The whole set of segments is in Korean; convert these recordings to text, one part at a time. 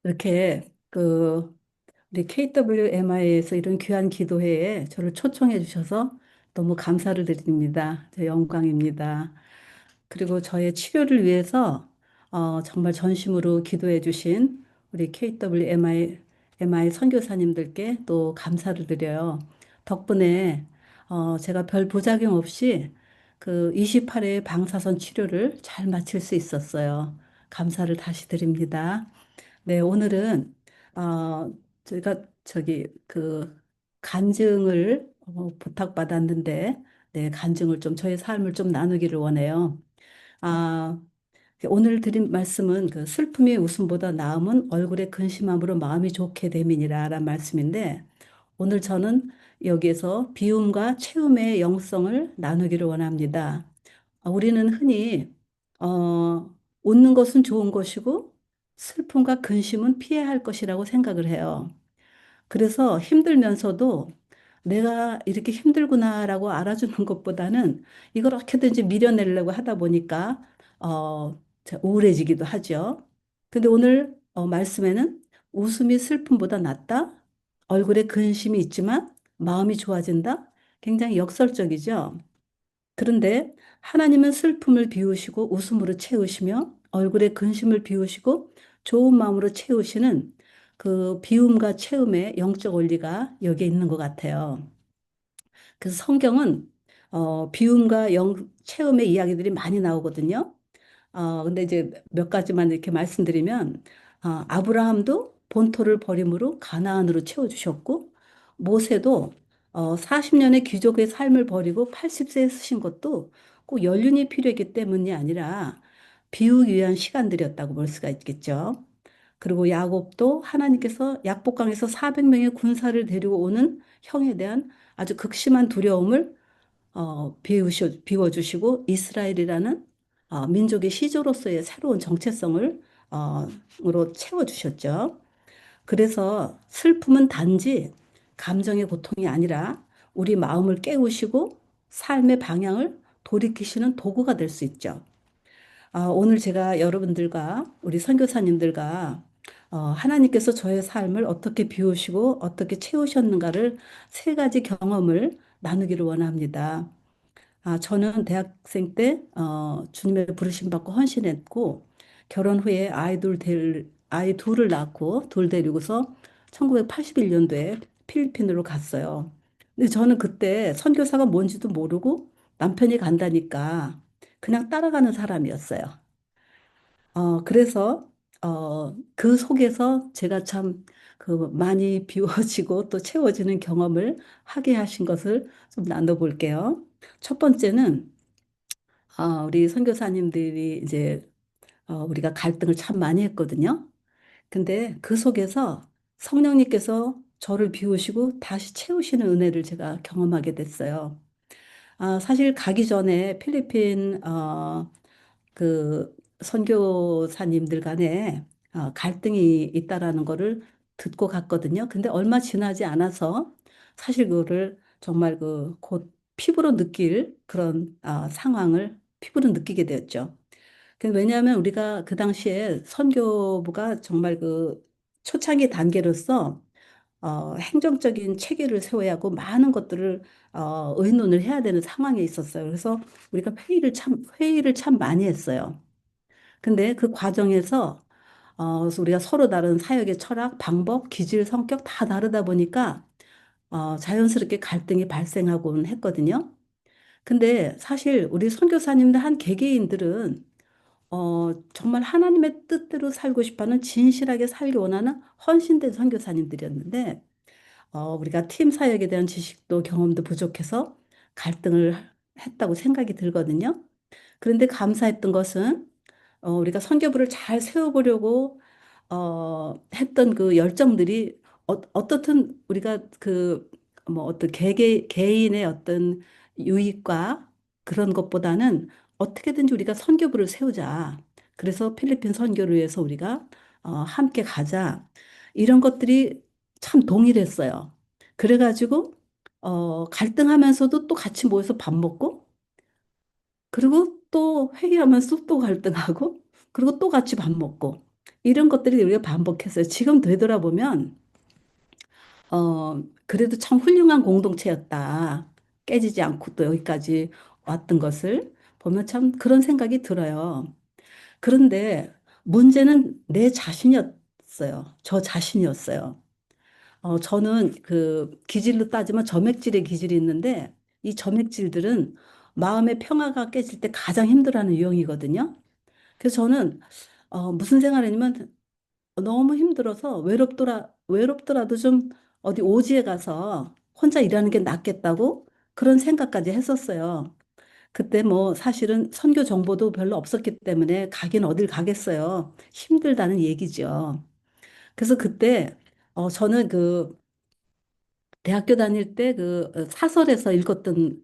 이렇게 우리 KWMI에서 이런 귀한 기도회에 저를 초청해 주셔서 너무 감사를 드립니다. 제 영광입니다. 그리고 저의 치료를 위해서 정말 전심으로 기도해 주신 우리 KWMI 선교사님들께 또 감사를 드려요. 덕분에 제가 별 부작용 없이 그 28회 방사선 치료를 잘 마칠 수 있었어요. 감사를 다시 드립니다. 네, 오늘은 제가 간증을 부탁받았는데, 네, 간증을 좀 저의 삶을 좀 나누기를 원해요. 아, 오늘 드린 말씀은 그 슬픔이 웃음보다 나음은 얼굴에 근심함으로 마음이 좋게 됨이니라라는 말씀인데, 오늘 저는 여기에서 비움과 채움의 영성을 나누기를 원합니다. 우리는 흔히 웃는 것은 좋은 것이고 슬픔과 근심은 피해야 할 것이라고 생각을 해요. 그래서 힘들면서도 내가 이렇게 힘들구나라고 알아주는 것보다는 이걸 어떻게든지 밀어내려고 하다 보니까 우울해지기도 하죠. 근데 오늘 말씀에는 웃음이 슬픔보다 낫다. 얼굴에 근심이 있지만 마음이 좋아진다. 굉장히 역설적이죠. 그런데 하나님은 슬픔을 비우시고 웃음으로 채우시며 얼굴에 근심을 비우시고 좋은 마음으로 채우시는 그 비움과 채움의 영적 원리가 여기에 있는 것 같아요. 그래서 성경은 비움과 채움의 이야기들이 많이 나오거든요. 근데 이제 몇 가지만 이렇게 말씀드리면, 아브라함도 본토를 버림으로 가나안으로 채워주셨고, 모세도 40년의 귀족의 삶을 버리고 80세에 쓰신 것도 꼭 연륜이 필요했기 때문이 아니라 비우기 위한 시간들이었다고 볼 수가 있겠죠. 그리고 야곱도 하나님께서 약복강에서 400명의 군사를 데리고 오는 형에 대한 아주 극심한 두려움을 비워주시고 이스라엘이라는 민족의 시조로서의 새로운 정체성을 으로 채워주셨죠. 그래서 슬픔은 단지 감정의 고통이 아니라 우리 마음을 깨우시고 삶의 방향을 돌이키시는 도구가 될 수 있죠. 오늘 제가 여러분들과 우리 선교사님들과 하나님께서 저의 삶을 어떻게 비우시고 어떻게 채우셨는가를 세 가지 경험을 나누기를 원합니다. 저는 대학생 때 주님의 부르심 받고 헌신했고 결혼 후에 아이 둘을 낳고 둘 데리고서 1981년도에 필리핀으로 갔어요. 근데 저는 그때 선교사가 뭔지도 모르고 남편이 간다니까 그냥 따라가는 사람이었어요. 그래서 그 속에서 제가 참 그 많이 비워지고 또 채워지는 경험을 하게 하신 것을 좀 나눠볼게요. 첫 번째는 우리 선교사님들이 이제 우리가 갈등을 참 많이 했거든요. 근데 그 속에서 성령님께서 저를 비우시고 다시 채우시는 은혜를 제가 경험하게 됐어요. 사실 가기 전에 필리핀 그 선교사님들 간에 갈등이 있다라는 거를 듣고 갔거든요. 근데 얼마 지나지 않아서 사실 그거를 정말 그 곧 피부로 느낄 그런 상황을 피부로 느끼게 되었죠. 왜냐하면 우리가 그 당시에 선교부가 정말 그 초창기 단계로서 행정적인 체계를 세워야 하고 많은 것들을 의논을 해야 되는 상황에 있었어요. 그래서 우리가 회의를 참 많이 했어요. 근데 그 과정에서 그래서 우리가 서로 다른 사역의 철학, 방법, 기질, 성격 다 다르다 보니까 자연스럽게 갈등이 발생하곤 했거든요. 근데 사실 우리 선교사님들 한 개개인들은 정말 하나님의 뜻대로 살고 싶어하는 진실하게 살기 원하는 헌신된 선교사님들이었는데 우리가 팀 사역에 대한 지식도 경험도 부족해서 갈등을 했다고 생각이 들거든요. 그런데 감사했던 것은 우리가 선교부를 잘 세워보려고 했던 그 열정들이 어떻든 우리가 그 뭐 어떤 개인의 어떤 유익과 그런 것보다는 어떻게든지 우리가 선교부를 세우자. 그래서 필리핀 선교를 위해서 우리가 함께 가자. 이런 것들이 참 동일했어요. 그래가지고 갈등하면서도 또 같이 모여서 밥 먹고 그리고 또 회의하면서 또 갈등하고, 그리고 또 같이 밥 먹고. 이런 것들이 우리가 반복했어요. 지금 되돌아보면 그래도 참 훌륭한 공동체였다. 깨지지 않고 또 여기까지 왔던 것을 보면 참 그런 생각이 들어요. 그런데 문제는 내 자신이었어요. 저 자신이었어요. 저는 그 기질로 따지면 점액질의 기질이 있는데 이 점액질들은 마음의 평화가 깨질 때 가장 힘들어하는 유형이거든요. 그래서 저는 무슨 생각을 했냐면 너무 힘들어서 외롭더라도 좀 어디 오지에 가서 혼자 일하는 게 낫겠다고 그런 생각까지 했었어요. 그때 뭐 사실은 선교 정보도 별로 없었기 때문에 가긴 어딜 가겠어요. 힘들다는 얘기죠. 그래서 그때 저는 그 대학교 다닐 때 그 사설에서 읽었던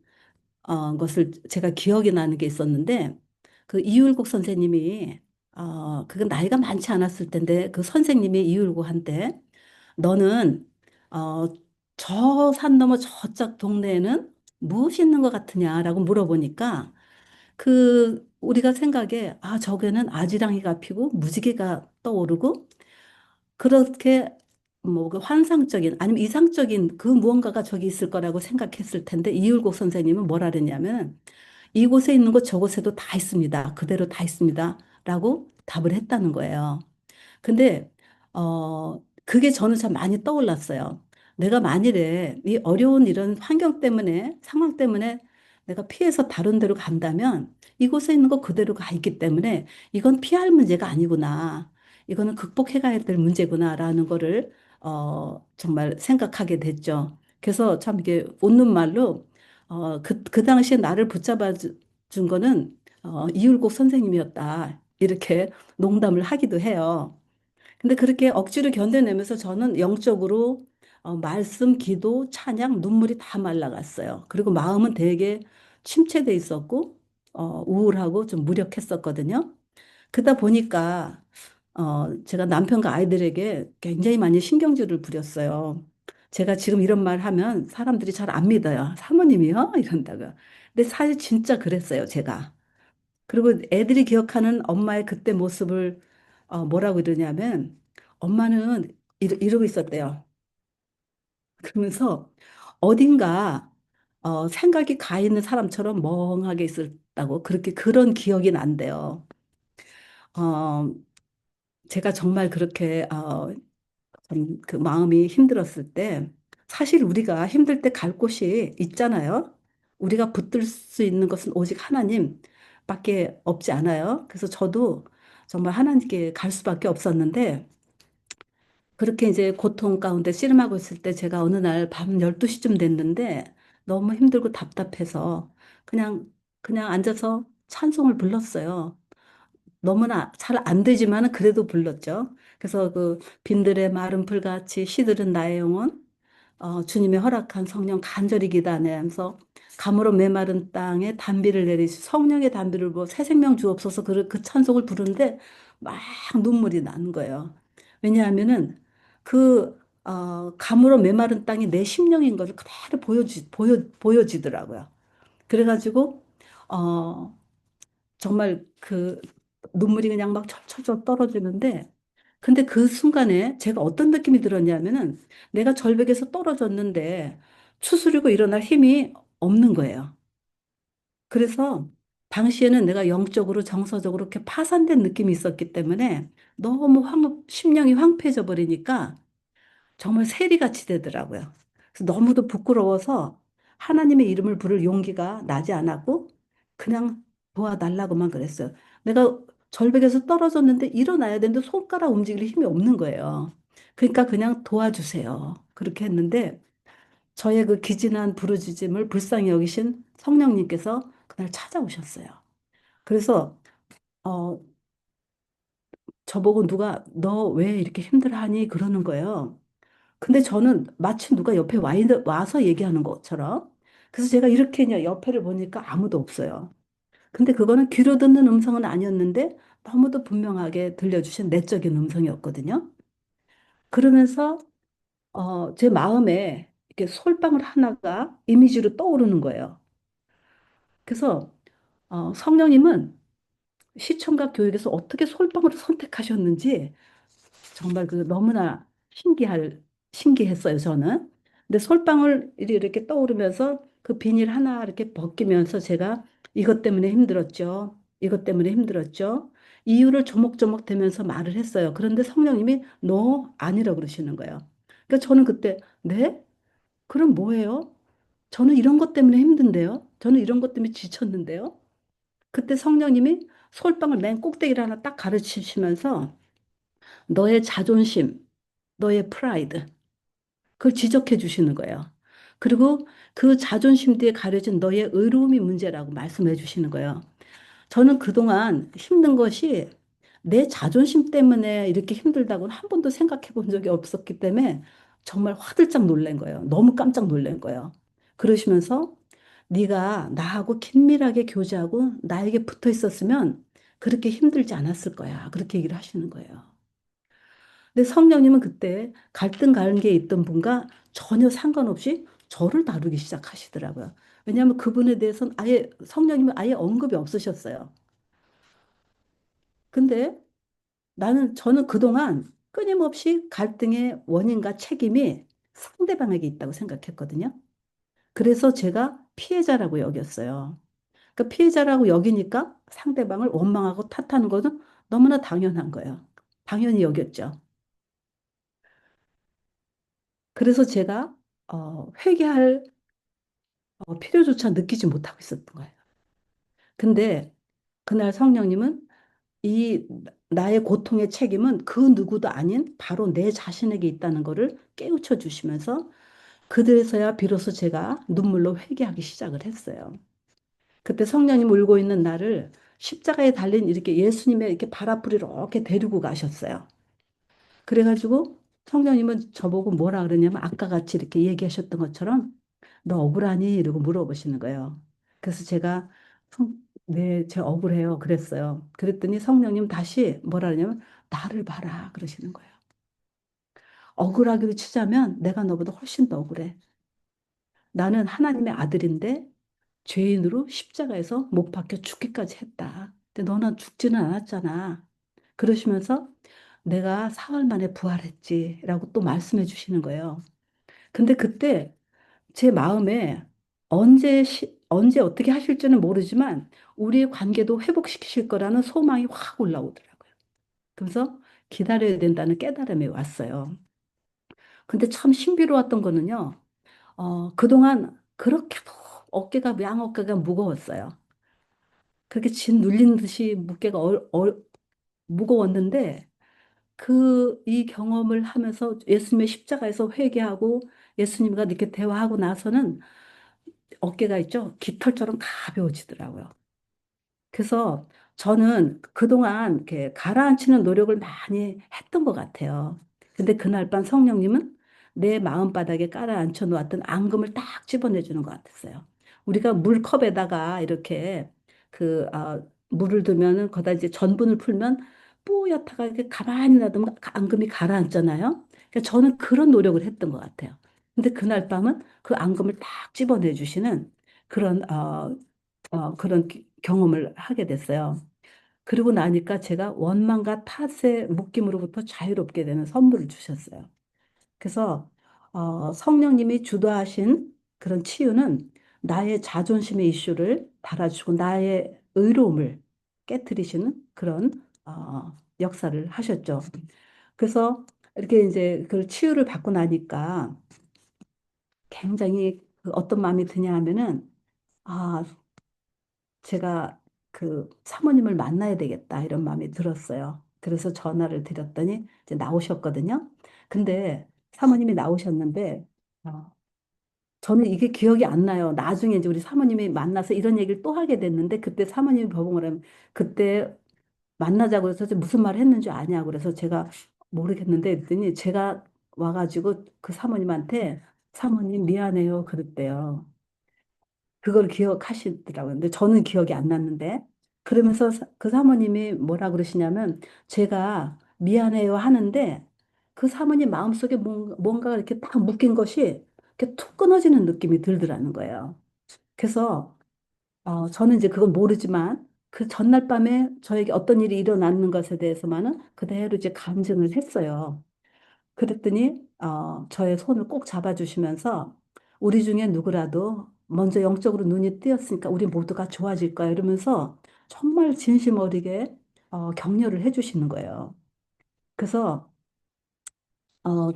것을 제가 기억이 나는 게 있었는데 그 이율곡 선생님이 그건 나이가 많지 않았을 텐데 그 선생님이 이율곡한테 너는 어, 저 산 넘어 저쪽 동네에는 무엇이 있는 것 같으냐라고 물어보니까 그 우리가 생각에 저게는 아지랑이가 피고 무지개가 떠오르고 그렇게 뭐 그 환상적인 아니면 이상적인 그 무언가가 저기 있을 거라고 생각했을 텐데 이율곡 선생님은 뭐라 그랬냐면 이곳에 있는 것 저곳에도 다 있습니다. 그대로 다 있습니다. 라고 답을 했다는 거예요. 근데 그게 저는 참 많이 떠올랐어요. 내가 만일에 이 어려운 이런 환경 때문에 상황 때문에 내가 피해서 다른 데로 간다면 이곳에 있는 거 그대로 가 있기 때문에 이건 피할 문제가 아니구나. 이거는 극복해 가야 될 문제구나라는 거를 정말 생각하게 됐죠. 그래서 참 이게 웃는 말로 그 당시에 나를 붙잡아 준 거는 이율곡 선생님이었다. 이렇게 농담을 하기도 해요. 근데 그렇게 억지로 견뎌내면서 저는 영적으로 말씀, 기도, 찬양, 눈물이 다 말라갔어요. 그리고 마음은 되게 침체돼 있었고 우울하고 좀 무력했었거든요. 그러다 보니까 제가 남편과 아이들에게 굉장히 많이 신경질을 부렸어요. 제가 지금 이런 말 하면 사람들이 잘 안 믿어요. 사모님이요? 이런다가. 근데 사실 진짜 그랬어요, 제가. 그리고 애들이 기억하는 엄마의 그때 모습을 뭐라고 이러냐면 엄마는 이러고 있었대요. 그러면서 어딘가 생각이 가 있는 사람처럼 멍하게 있었다고 그렇게 그런 기억이 난대요. 어, 제가 정말 그렇게 그 마음이 힘들었을 때 사실 우리가 힘들 때 갈 곳이 있잖아요. 우리가 붙들 수 있는 것은 오직 하나님밖에 없지 않아요. 그래서 저도 정말 하나님께 갈 수밖에 없었는데 그렇게 이제 고통 가운데 씨름하고 있을 때 제가 어느 날 밤 12시쯤 됐는데 너무 힘들고 답답해서 그냥 앉아서 찬송을 불렀어요. 너무나 잘 안 되지만은 그래도 불렀죠. 그래서 그 빈들의 마른 풀같이 시들은 나의 영혼 주님의 허락한 성령 간절히 기다리면서 가물어 메마른 땅에 단비를 내리시 성령의 단비를 부어 새 생명 주옵소서 그 찬송을 부르는데 막 눈물이 나는 거예요. 왜냐하면은 그 가물어 메마른 땅이 내 심령인 것을 그대로 보여지더라고요. 그래가지고 어, 정말 그 눈물이 그냥 막 철철철 떨어지는데 근데 그 순간에 제가 어떤 느낌이 들었냐면은 내가 절벽에서 떨어졌는데 추스리고 일어날 힘이 없는 거예요. 그래서 당시에는 내가 영적으로 정서적으로 이렇게 파산된 느낌이 있었기 때문에 너무 심령이 황폐해져 버리니까 정말 세리같이 되더라고요. 그래서 너무도 부끄러워서 하나님의 이름을 부를 용기가 나지 않았고 그냥 도와달라고만 그랬어요. 내가 절벽에서 떨어졌는데 일어나야 되는데 손가락 움직일 힘이 없는 거예요. 그러니까 그냥 도와주세요. 그렇게 했는데 저의 그 기진한 부르짖음을 불쌍히 여기신 성령님께서 그날 찾아오셨어요. 그래서 어, 저보고 누가 너 왜 이렇게 힘들어하니 그러는 거예요. 근데 저는 마치 누가 옆에 와서 얘기하는 것처럼. 그래서 제가 이렇게 그냥 옆에를 보니까 아무도 없어요. 근데 그거는 귀로 듣는 음성은 아니었는데 너무도 분명하게 들려주신 내적인 음성이었거든요. 그러면서 제 마음에 이렇게 솔방울 하나가 이미지로 떠오르는 거예요. 그래서 성령님은 시청각 교육에서 어떻게 솔방울을 선택하셨는지 정말 그 너무나 신기했어요, 저는. 근데 솔방울이 이렇게 떠오르면서 그 비닐 하나 이렇게 벗기면서 제가 이것 때문에 힘들었죠. 이것 때문에 힘들었죠. 이유를 조목조목 대면서 말을 했어요. 그런데 성령님이 너 아니라 그러시는 거예요. 그러니까 저는 그때 네? 그럼 뭐예요? 저는 이런 것 때문에 힘든데요. 저는 이런 것 때문에 지쳤는데요. 그때 성령님이 솔방울 맨 꼭대기를 하나 딱 가르치시면서 너의 자존심, 너의 프라이드, 그걸 지적해 주시는 거예요. 그리고 그 자존심 뒤에 가려진 너의 의로움이 문제라고 말씀해 주시는 거예요. 저는 그동안 힘든 것이 내 자존심 때문에 이렇게 힘들다고는 한 번도 생각해 본 적이 없었기 때문에 정말 화들짝 놀란 거예요. 너무 깜짝 놀란 거예요. 그러시면서 네가 나하고 긴밀하게 교제하고 나에게 붙어 있었으면 그렇게 힘들지 않았을 거야. 그렇게 얘기를 하시는 거예요. 근데 성령님은 그때 갈등 관계에 있던 분과 전혀 상관없이 저를 다루기 시작하시더라고요. 왜냐하면 그분에 대해서는 아예 성령님은 아예 언급이 없으셨어요. 근데 저는 그동안 끊임없이 갈등의 원인과 책임이 상대방에게 있다고 생각했거든요. 그래서 제가 피해자라고 여겼어요. 그러니까 피해자라고 여기니까 상대방을 원망하고 탓하는 것은 너무나 당연한 거예요. 당연히 여겼죠. 그래서 제가 회개할 필요조차 느끼지 못하고 있었던 거예요. 근데 그날 성령님은 이 나의 고통의 책임은 그 누구도 아닌 바로 내 자신에게 있다는 것을 깨우쳐 주시면서 그들에서야 비로소 제가 눈물로 회개하기 시작을 했어요. 그때 성령님 울고 있는 나를 십자가에 달린 이렇게 예수님의 이렇게 발 앞으로 이렇게 데리고 가셨어요. 그래가지고 성령님은 저보고 뭐라 그러냐면 아까 같이 이렇게 얘기하셨던 것처럼 너 억울하니? 이러고 물어보시는 거예요. 그래서 제가 네, 제가 억울해요. 그랬어요. 그랬더니 성령님 다시 뭐라 그러냐면 나를 봐라 그러시는 거예요. 억울하기로 치자면 내가 너보다 훨씬 더 억울해. 나는 하나님의 아들인데 죄인으로 십자가에서 못 박혀 죽기까지 했다. 근데 너는 죽지는 않았잖아. 그러시면서 내가 사흘 만에 부활했지라고 또 말씀해 주시는 거예요. 근데 그때 제 마음에 언제 어떻게 하실지는 모르지만 우리의 관계도 회복시키실 거라는 소망이 확 올라오더라고요. 그래서 기다려야 된다는 깨달음이 왔어요. 근데 참 신비로웠던 거는요. 그동안 그렇게도 어깨가 양어깨가 무거웠어요. 그렇게 진 눌린 듯이 무거웠는데 이 경험을 하면서 예수님의 십자가에서 회개하고 예수님과 이렇게 대화하고 나서는 어깨가 있죠. 깃털처럼 가벼워지더라고요. 그래서 저는 그동안 이렇게 가라앉히는 노력을 많이 했던 것 같아요. 근데 그날 밤 성령님은 내 마음바닥에 깔아앉혀 놓았던 앙금을 딱 집어내주는 것 같았어요. 우리가 물컵에다가 이렇게 물을 두면은 거기다 이제 전분을 풀면 뿌옇다가 이렇게 가만히 놔두면 앙금이 가라앉잖아요. 그러니까 저는 그런 노력을 했던 것 같아요. 근데 그날 밤은 그 앙금을 딱 집어내 주시는 그런 그런 경험을 하게 됐어요. 그리고 나니까 제가 원망과 탓의 묶임으로부터 자유롭게 되는 선물을 주셨어요. 그래서 성령님이 주도하신 그런 치유는 나의 자존심의 이슈를 달아주고 나의 의로움을 깨뜨리시는 그런 역사를 하셨죠. 그래서 이렇게 이제 그 치유를 받고 나니까 굉장히 어떤 마음이 드냐 하면은 아, 제가 그 사모님을 만나야 되겠다 이런 마음이 들었어요. 그래서 전화를 드렸더니 이제 나오셨거든요. 근데 사모님이 나오셨는데 어, 저는 이게 기억이 안 나요. 나중에 이제 우리 사모님이 만나서 이런 얘기를 또 하게 됐는데 그때 사모님이 버벅을 하면 그때 만나자고 해서 무슨 말을 했는 줄 아냐고 그래서 제가 모르겠는데 그랬더니 제가 와가지고 그 사모님한테 사모님 미안해요 그랬대요. 그걸 기억하시더라고요. 근데 저는 기억이 안 났는데. 그러면서 그 사모님이 뭐라 그러시냐면 제가 미안해요 하는데 그 사모님 마음속에 뭔가 이렇게 딱 묶인 것이 이렇게 툭 끊어지는 느낌이 들더라는 거예요. 그래서 저는 이제 그건 모르지만 그 전날 밤에 저에게 어떤 일이 일어나는 것에 대해서만은 그대로 이제 간증을 했어요. 그랬더니 저의 손을 꼭 잡아주시면서 우리 중에 누구라도 먼저 영적으로 눈이 뜨였으니까 우리 모두가 좋아질 거야 이러면서 정말 진심 어리게 격려를 해주시는 거예요. 그래서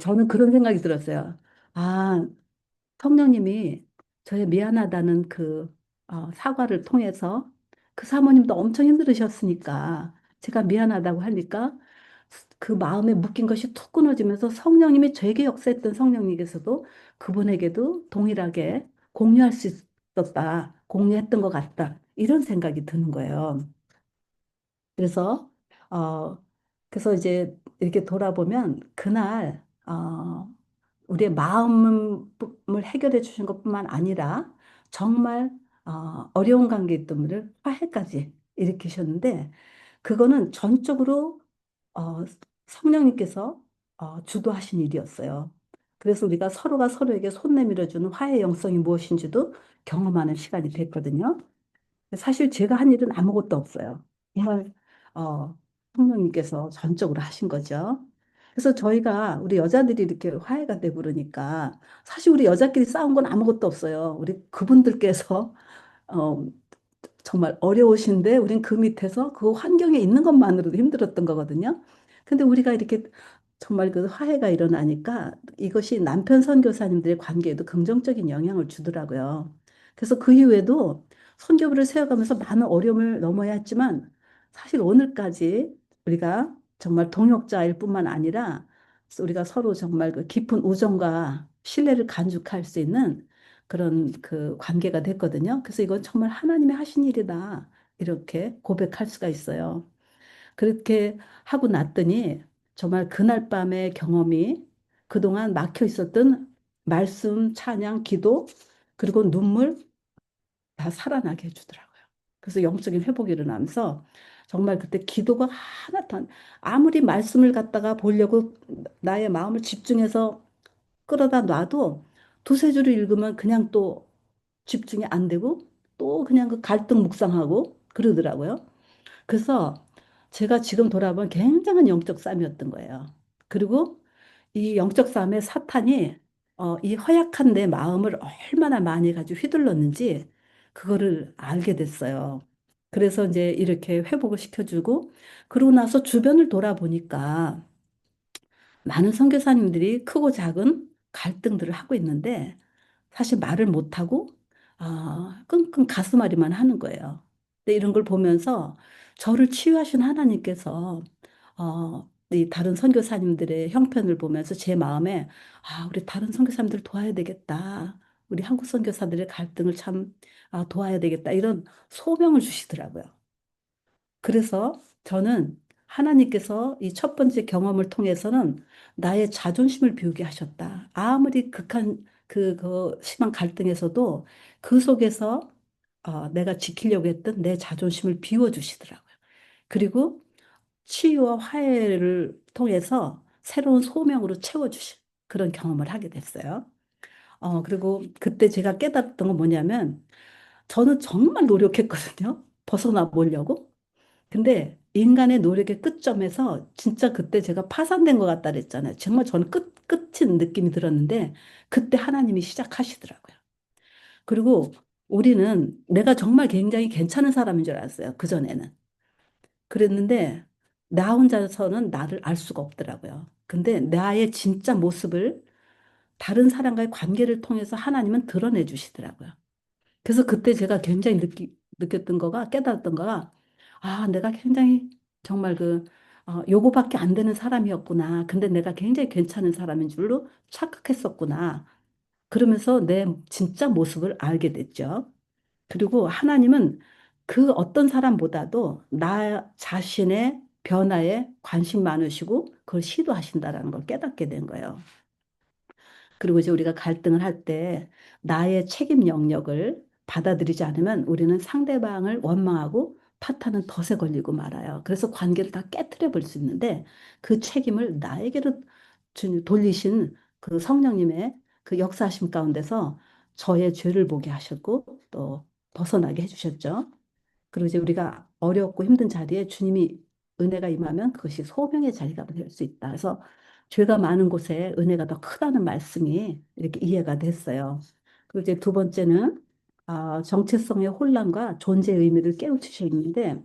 저는 그런 생각이 들었어요. 아, 성령님이 저의 미안하다는 그 사과를 통해서 그 사모님도 엄청 힘들으셨으니까 제가 미안하다고 하니까 그 마음에 묶인 것이 툭 끊어지면서 성령님이 저에게 역사했던 성령님께서도 그분에게도 동일하게 공유할 수 있었다, 공유했던 것 같다, 이런 생각이 드는 거예요. 그래서 어 그래서 이제 이렇게 돌아보면 그날 우리의 마음을 해결해 주신 것뿐만 아니라 정말 어려운 관계들을 화해까지 일으키셨는데 그거는 전적으로 어, 성령님께서 주도하신 일이었어요. 그래서 우리가 서로가 서로에게 손 내밀어 주는 화해 영성이 무엇인지도 경험하는 시간이 됐거든요. 사실 제가 한 일은 아무것도 없어요. 정말 어, 성령님께서 전적으로 하신 거죠. 그래서 저희가 우리 여자들이 이렇게 화해가 되고 그러니까 사실 우리 여자끼리 싸운 건 아무것도 없어요. 우리 그분들께서 어, 정말 어려우신데 우린 그 밑에서 그 환경에 있는 것만으로도 힘들었던 거거든요. 근데 우리가 이렇게 정말 그 화해가 일어나니까 이것이 남편 선교사님들의 관계에도 긍정적인 영향을 주더라고요. 그래서 그 이후에도 선교부를 세워가면서 많은 어려움을 넘어야 했지만 사실 오늘까지 우리가 정말 동역자일 뿐만 아니라 우리가 서로 정말 그 깊은 우정과 신뢰를 간직할 수 있는 그런 그 관계가 됐거든요. 그래서 이건 정말 하나님이 하신 일이다. 이렇게 고백할 수가 있어요. 그렇게 하고 났더니 정말 그날 밤의 경험이 그동안 막혀 있었던 말씀, 찬양, 기도, 그리고 눈물 다 살아나게 해주더라고요. 그래서 영적인 회복이 일어나면서 정말 그때 기도가 하나 더 아무리 말씀을 갖다가 보려고 나의 마음을 집중해서 끌어다 놔도 두세 줄을 읽으면 그냥 또 집중이 안 되고 또 그냥 그 갈등 묵상하고 그러더라고요. 그래서 제가 지금 돌아보면 굉장한 영적 싸움이었던 거예요. 그리고 이 영적 싸움에 사탄이 이 허약한 내 마음을 얼마나 많이 가지고 휘둘렀는지 그거를 알게 됐어요. 그래서 이제 이렇게 회복을 시켜주고 그러고 나서 주변을 돌아보니까 많은 선교사님들이 크고 작은 갈등들을 하고 있는데 사실 말을 못하고 끙끙 가슴앓이만 하는 거예요. 근데 이런 걸 보면서 저를 치유하신 하나님께서 이 다른 선교사님들의 형편을 보면서 제 마음에 우리 다른 선교사님들 도와야 되겠다. 우리 한국 선교사들의 갈등을 참 도와야 되겠다. 이런 소명을 주시더라고요. 그래서 저는 하나님께서 이 첫 번째 경험을 통해서는 나의 자존심을 비우게 하셨다. 아무리 극한 그 심한 갈등에서도 그 속에서 내가 지키려고 했던 내 자존심을 비워주시더라고요. 그리고 치유와 화해를 통해서 새로운 소명으로 채워주신 그런 경험을 하게 됐어요. 그리고 그때 제가 깨달았던 건 뭐냐면 저는 정말 노력했거든요. 벗어나 보려고. 근데 인간의 노력의 끝점에서 진짜 그때 제가 파산된 것 같다 그랬잖아요. 정말 저는 끝인 느낌이 들었는데 그때 하나님이 시작하시더라고요. 그리고 우리는 내가 정말 굉장히 괜찮은 사람인 줄 알았어요. 그전에는. 그랬는데 나 혼자서는 나를 알 수가 없더라고요. 근데 나의 진짜 모습을 다른 사람과의 관계를 통해서 하나님은 드러내 주시더라고요. 그래서 그때 제가 굉장히 느꼈던 거가 깨달았던 거가 내가 굉장히 정말 요거밖에 안 되는 사람이었구나. 근데 내가 굉장히 괜찮은 사람인 줄로 착각했었구나. 그러면서 내 진짜 모습을 알게 됐죠. 그리고 하나님은 그 어떤 사람보다도 나 자신의 변화에 관심 많으시고 그걸 시도하신다라는 걸 깨닫게 된 거예요. 그리고 이제 우리가 갈등을 할 때 나의 책임 영역을 받아들이지 않으면 우리는 상대방을 원망하고 탓하는 덫에 걸리고 말아요. 그래서 관계를 다 깨트려 볼 수 있는데 그 책임을 나에게로 돌리신 그 성령님의 그 역사하심 가운데서 저의 죄를 보게 하셨고 또 벗어나게 해주셨죠. 그리고 이제 우리가 어렵고 힘든 자리에 주님이 은혜가 임하면 그것이 소명의 자리가 될 수 있다. 그래서 죄가 많은 곳에 은혜가 더 크다는 말씀이 이렇게 이해가 됐어요. 그리고 이제 두 번째는 정체성의 혼란과 존재의 의미를 깨우치셨는데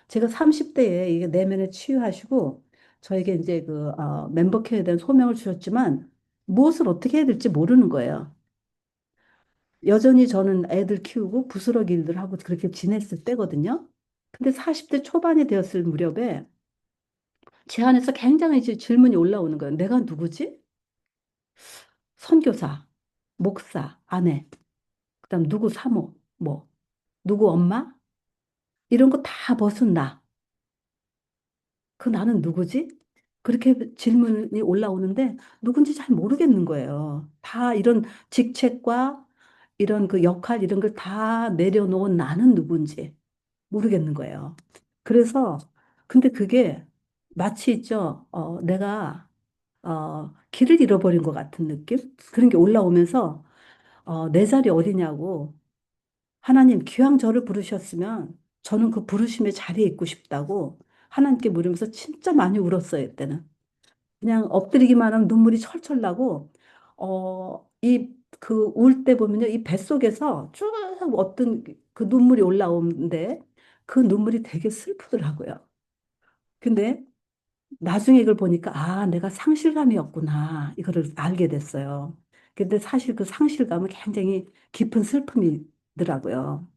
제가 30대에 이게 내면에 치유하시고 저에게 이제 멤버케어에 대한 소명을 주셨지만 무엇을 어떻게 해야 될지 모르는 거예요. 여전히 저는 애들 키우고 부스러기 일들 하고 그렇게 지냈을 때거든요. 근데 40대 초반이 되었을 무렵에 제 안에서 굉장히 이제 질문이 올라오는 거예요. 내가 누구지? 선교사, 목사, 아내, 그다음 누구 사모, 뭐 누구 엄마 이런 거 다 벗은 나. 그 나는 누구지? 그렇게 질문이 올라오는데 누군지 잘 모르겠는 거예요. 다 이런 직책과 이런 그 역할 이런 걸 다 내려놓은 나는 누군지 모르겠는 거예요. 그래서 근데 그게 마치 있죠. 내가 길을 잃어버린 것 같은 느낌? 그런 게 올라오면서 내 자리 어디냐고 하나님 기왕 저를 부르셨으면 저는 그 부르심의 자리에 있고 싶다고 하나님께 물으면서 진짜 많이 울었어요, 이때는. 그냥 엎드리기만 하면 눈물이 철철 나고 그 울 때 보면요. 이 뱃속에서 쭉 어떤 그 눈물이 올라오는데 그 눈물이 되게 슬프더라고요. 근데 나중에 이걸 보니까 내가 상실감이었구나. 이거를 알게 됐어요. 근데 사실 그 상실감은 굉장히 깊은 슬픔이더라고요.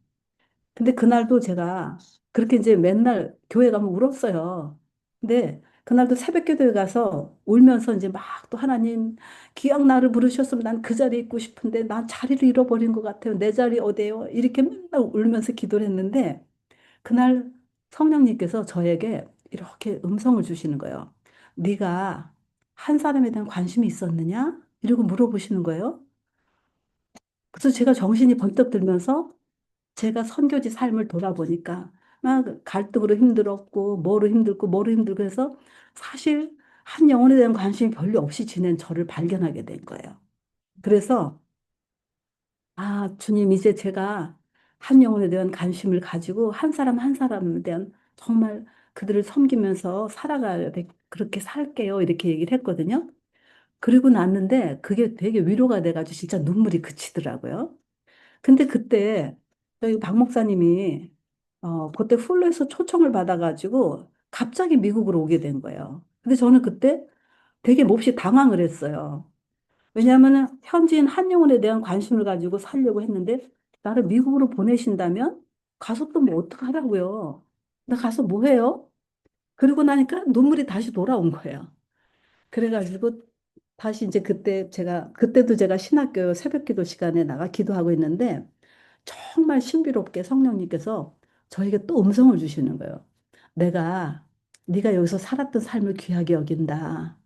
근데 그날도 제가 그렇게 이제 맨날 교회 가면 울었어요. 근데 그날도 새벽 기도에 가서 울면서 이제 막 또 하나님 기왕 나를 부르셨으면 난 그 자리에 있고 싶은데 난 자리를 잃어버린 것 같아요. 내 자리 어디예요? 이렇게 맨날 울면서 기도를 했는데 그날 성령님께서 저에게 이렇게 음성을 주시는 거예요. 네가 한 사람에 대한 관심이 있었느냐? 이러고 물어보시는 거예요. 그래서 제가 정신이 번쩍 들면서 제가 선교지 삶을 돌아보니까 막 갈등으로 힘들었고 뭐로 힘들고 해서 사실 한 영혼에 대한 관심이 별로 없이 지낸 저를 발견하게 된 거예요. 그래서 주님 이제 제가 한 영혼에 대한 관심을 가지고 한 사람 한 사람에 대한 정말 그들을 섬기면서 그렇게 살게요. 이렇게 얘기를 했거든요. 그리고 났는데 그게 되게 위로가 돼가지고 진짜 눈물이 그치더라고요. 근데 그때 저희 박 목사님이 그때 훌로에서 초청을 받아가지고 갑자기 미국으로 오게 된 거예요. 근데 저는 그때 되게 몹시 당황을 했어요. 왜냐하면 현지인 한 영혼에 대한 관심을 가지고 살려고 했는데 나를 미국으로 보내신다면 가서 또 뭐 어떡하라고요. 나 가서 뭐 해요? 그러고 나니까 눈물이 다시 돌아온 거예요. 그래가지고 다시 이제 그때도 제가 신학교 새벽기도 시간에 나가 기도하고 있는데 정말 신비롭게 성령님께서 저에게 또 음성을 주시는 거예요. 내가 네가 여기서 살았던 삶을 귀하게 여긴다.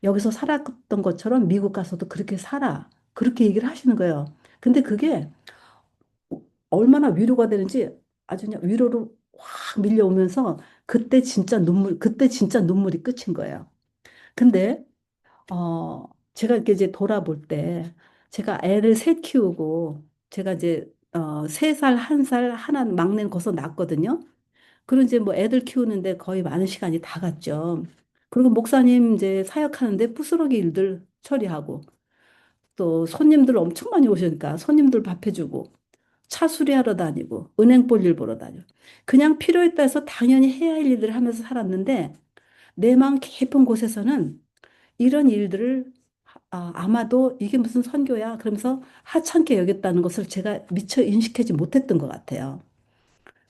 여기서 살았던 것처럼 미국 가서도 그렇게 살아. 그렇게 얘기를 하시는 거예요. 근데 그게 얼마나 위로가 되는지 아주 그냥 위로로 확 밀려오면서 그때 진짜 눈물이 끝인 거예요. 근데 제가 이렇게 이제 돌아볼 때, 제가 애를 셋 키우고, 제가 이제, 3살, 1살, 하나 막내는 거기서 낳았거든요. 그리고 이제 뭐 애들 키우는데 거의 많은 시간이 다 갔죠. 그리고 목사님 이제 사역하는데 부스러기 일들 처리하고, 또 손님들 엄청 많이 오시니까 손님들 밥 해주고, 차 수리하러 다니고, 은행 볼일 보러 다니고, 그냥 필요에 따라서 당연히 해야 할 일들을 하면서 살았는데, 내 마음 깊은 곳에서는 이런 일들을 아마도 이게 무슨 선교야 그러면서 하찮게 여겼다는 것을 제가 미처 인식하지 못했던 것 같아요.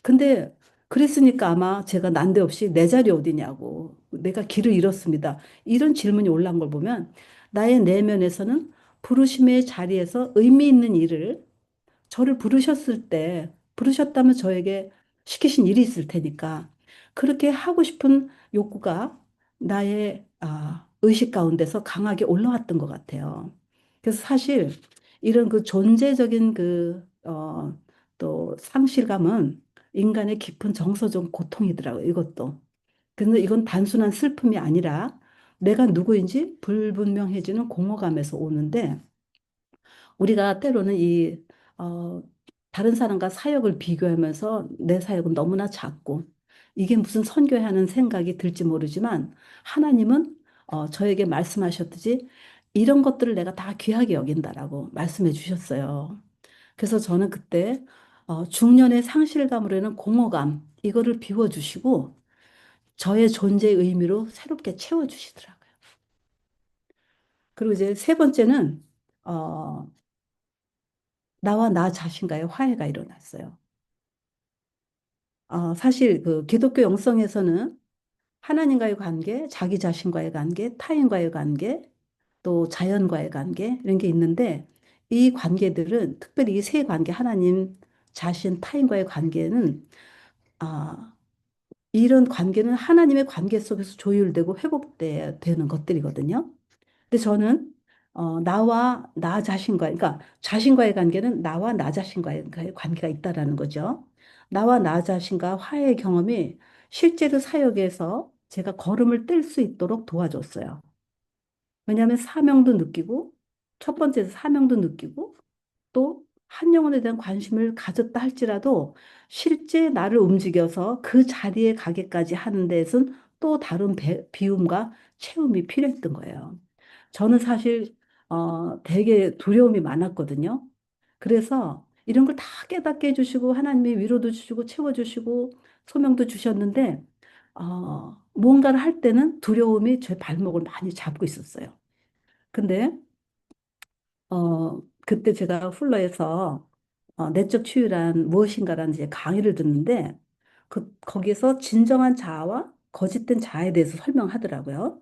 근데 그랬으니까 아마 제가 난데없이 내 자리 어디냐고 내가 길을 잃었습니다. 이런 질문이 올라온 걸 보면 나의 내면에서는 부르심의 자리에서 의미 있는 일을 저를 부르셨다면 저에게 시키신 일이 있을 테니까 그렇게 하고 싶은 욕구가 나의 의식 가운데서 강하게 올라왔던 것 같아요. 그래서 사실 이런 그 존재적인 또 상실감은 인간의 깊은 정서적 고통이더라고요, 이것도. 근데 이건 단순한 슬픔이 아니라 내가 누구인지 불분명해지는 공허감에서 오는데 우리가 때로는 어, 다른 사람과 사역을 비교하면서 내 사역은 너무나 작고 이게 무슨 선교야 하는 생각이 들지 모르지만 하나님은 저에게 말씀하셨듯이 이런 것들을 내가 다 귀하게 여긴다라고 말씀해 주셨어요. 그래서 저는 그때 중년의 상실감으로 인한 공허감 이거를 비워주시고 저의 존재의 의미로 새롭게 채워주시더라고요. 그리고 이제 세 번째는 어, 나와 나 자신과의 화해가 일어났어요. 사실 그 기독교 영성에서는 하나님과의 관계, 자기 자신과의 관계, 타인과의 관계, 또 자연과의 관계 이런 게 있는데 이 관계들은 특별히 이 세 관계 하나님, 자신, 타인과의 관계는 아, 이런 관계는 하나님의 관계 속에서 조율되고 회복돼야 되는 것들이거든요. 근데 저는 나와 나 자신과, 그러니까 자신과의 관계는 나와 나 자신과의 관계가 있다라는 거죠. 나와 나 자신과 화해의 경험이 실제로 사역에서 제가 걸음을 뗄 수 있도록 도와줬어요. 왜냐하면 사명도 느끼고, 첫 번째 사명도 느끼고, 또 한 영혼에 대한 관심을 가졌다 할지라도 실제 나를 움직여서 그 자리에 가기까지 하는 데에선 또 다른 비움과 채움이 필요했던 거예요. 저는 사실 되게 두려움이 많았거든요. 그래서 이런 걸 다 깨닫게 해주시고 하나님의 위로도 주시고 채워주시고 소명도 주셨는데 뭔가를 할 때는 두려움이 제 발목을 많이 잡고 있었어요. 근데 그때 제가 훌러에서 내적 치유란 무엇인가라는 이제 강의를 듣는데 거기서 진정한 자아와 거짓된 자아에 대해서 설명하더라고요.